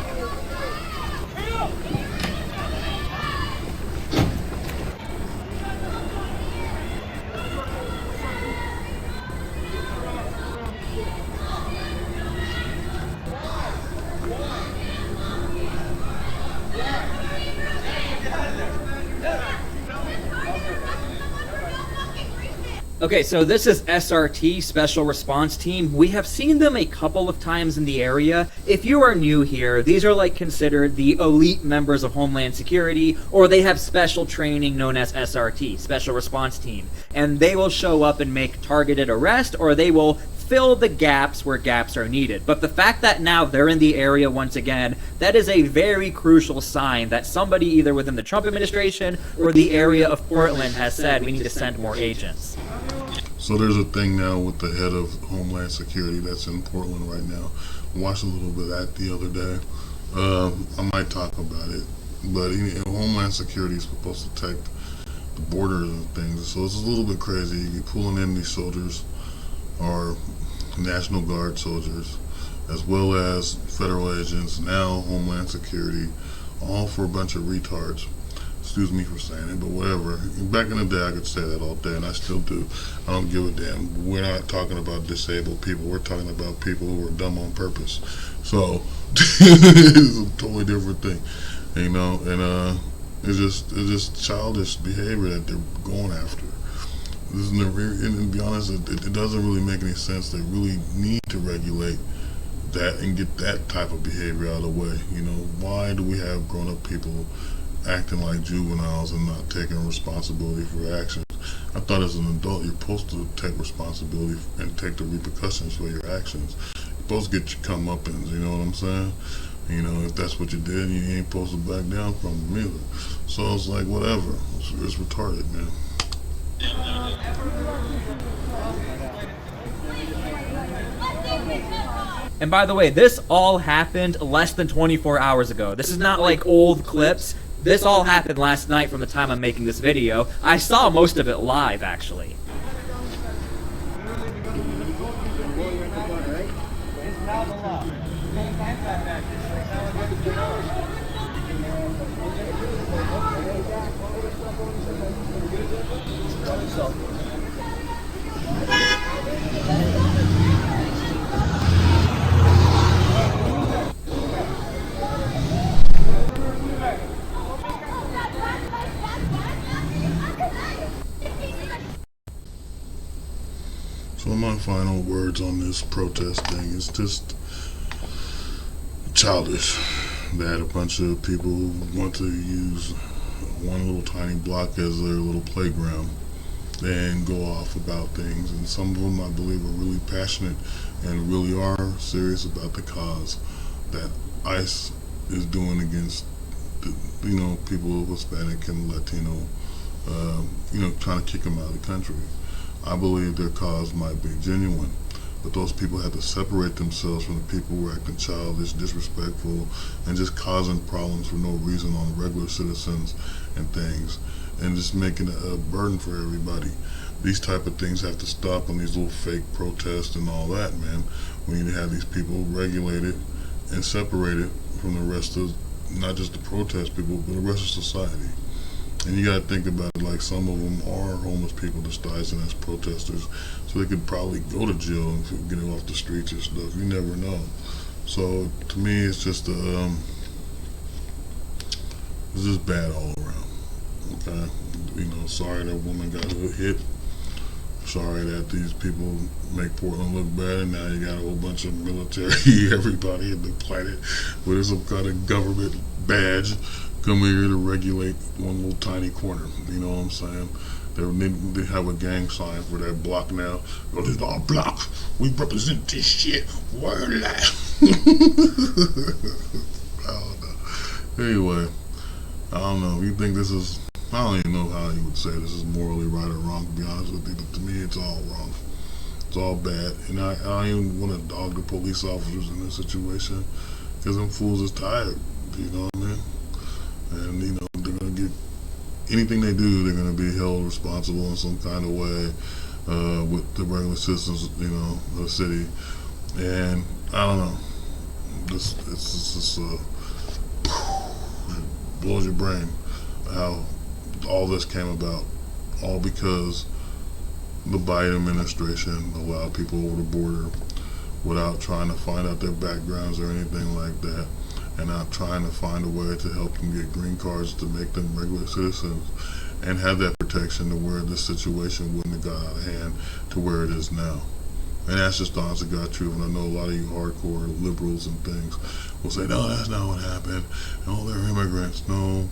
B: Okay, so this is SRT, Special Response Team. We have seen them a couple of times in the area. If you are new here, these are considered the elite members of Homeland Security, or they have special training known as SRT, Special Response Team. And they will show up and make targeted arrest, or they will fill the gaps where gaps are needed. But the fact that now they're in the area once again, that is a very crucial sign that somebody either within the Trump administration or the area of Portland has said we need to send more agents.
A: So there's a thing now with the head of Homeland Security that's in Portland right now. I watched a little bit of that the other day. I might talk about it. But Homeland Security is supposed to protect the borders and things. So it's a little bit crazy. You're pulling in these soldiers, or National Guard soldiers, as well as federal agents, now Homeland Security, all for a bunch of retards. Excuse me for saying it, but whatever. Back in the day, I could say that all day, and I still do. I don't give a damn. We're not talking about disabled people. We're talking about people who are dumb on purpose. So, it's a totally different thing, and it's just childish behavior that they're going after. And to be honest, it doesn't really make any sense. They really need to regulate that and get that type of behavior out of the way. Why do we have grown-up people acting like juveniles and not taking responsibility for actions? I thought as an adult you're supposed to take responsibility and take the repercussions for your actions. You're supposed to get your comeuppance, you know what I'm saying? If that's what you did, you ain't supposed to back down from them either. So it's like, whatever. It's retarded, man.
B: And by the way, this all happened less than 24 hours ago. This is not like old clips. This all happened last night from the time I'm making this video. I saw most of it live, actually.
A: So my final words on this protest thing is just childish that a bunch of people want to use one little tiny block as their little playground and go off about things. And some of them, I believe, are really passionate and really are serious about the cause that ICE is doing against the, people of Hispanic and Latino, trying to kick them out of the country. I believe their cause might be genuine, but those people have to separate themselves from the people who are acting childish, disrespectful, and just causing problems for no reason on regular citizens and things, and just making a burden for everybody. These type of things have to stop on these little fake protests and all that, man. We need to have these people regulated and separated from the rest of, not just the protest people, but the rest of society. And you gotta think about it, like some of them are homeless people disguising as protesters, so they could probably go to jail and get off the streets and stuff. You never know. So to me, it's just it's just bad all around. Okay, sorry that woman got hit. Sorry that these people make Portland look bad, and now you got a whole bunch of military, everybody in the planet with some kind of government badge come here to regulate one little tiny corner. You know what I'm saying? They have a gang sign for that block now. Oh, this is our block. We represent this shit. Word life. I don't know. Anyway, I don't know. You think this is, I don't even know how you would say this is morally right or wrong, to be honest with you, but to me it's all wrong. It's all bad. And I don't even want to dog the police officers in this situation, because them fools is tired. You know what I mean? And they're gonna get anything they do, they're gonna be held responsible in some kind of way with the regular citizens, of the city. And I don't know, it's just it blows your brain how all this came about, all because the Biden administration allowed people over the border without trying to find out their backgrounds or anything like that, and not trying to find a way to help them get green cards to make them regular citizens and have that protection to where this situation wouldn't have got out of hand to where it is now. And that's just the honest to God truth. And I know a lot of you hardcore liberals and things will say, no, that's not what happened. Oh, they're immigrants. No,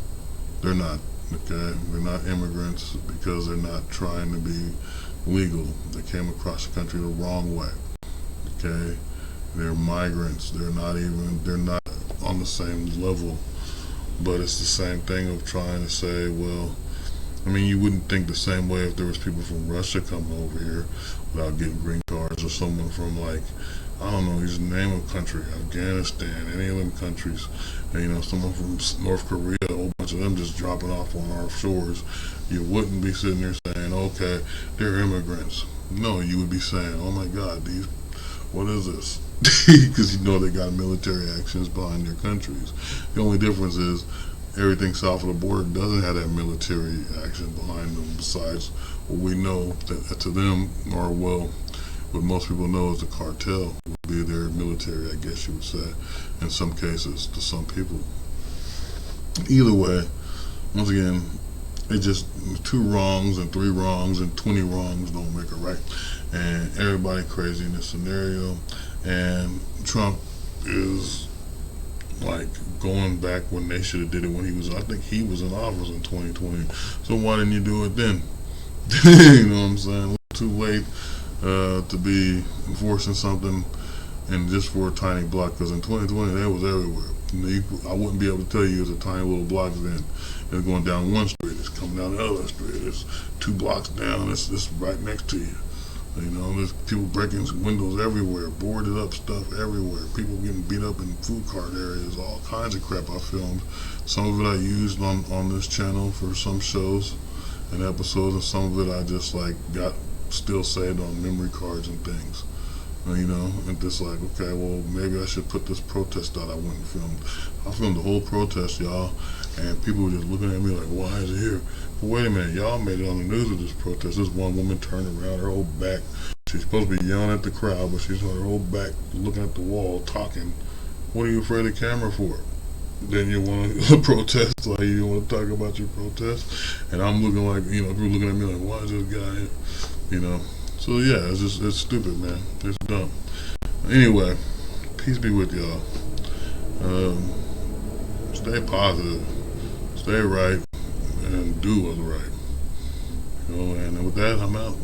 A: they're not. Okay, they're not immigrants because they're not trying to be legal. They came across the country the wrong way. Okay, they're migrants. They're not on the same level, but it's the same thing of trying to say, well, you wouldn't think the same way if there was people from Russia coming over here without getting green cards, or someone from, like, I don't know, just name a country, Afghanistan, any of them countries, and, someone from North Korea, a whole bunch of them just dropping off on our shores. You wouldn't be sitting there saying, okay, they're immigrants. No, you would be saying, oh my God, what is this? Because they got military actions behind their countries. The only difference is everything south of the border doesn't have that military action behind them, besides what we know that to them, or what most people know is the cartel would be their military, I guess you would say, in some cases, to some people. Either way, once again, it's just 2 wrongs and 3 wrongs and 20 wrongs don't make it right. And everybody crazy in this scenario. And Trump is like going back when they should have did it when I think he was in office in 2020. So why didn't you do it then? You know what I'm saying? Too late to be enforcing something, and just for a tiny block, because in 2020 that was everywhere. I wouldn't be able to tell you it's a tiny little block then. It's going down one street, it's coming down the other street, it's 2 blocks down, it's right next to you. There's people breaking windows everywhere, boarded up stuff everywhere, people getting beat up in food cart areas, all kinds of crap I filmed. Some of it I used on this channel for some shows and episodes, and some of it I just got still saved on memory cards and things. And just okay, well, maybe I should put this protest out I went and filmed. I filmed the whole protest, y'all, and people were just looking at me like, why is it here? But wait a minute, y'all made it on the news with this protest. This one woman turned around, her whole back, she's supposed to be yelling at the crowd, but she's on her whole back looking at the wall, talking. What are you afraid of the camera for? Then you want to protest, like you want to talk about your protest, and I'm looking like, people looking at me like, why is this guy here? So yeah, it's stupid, man. It's dumb. Anyway, peace be with y'all. Stay positive, stay right, and do what's right. And with that, I'm out.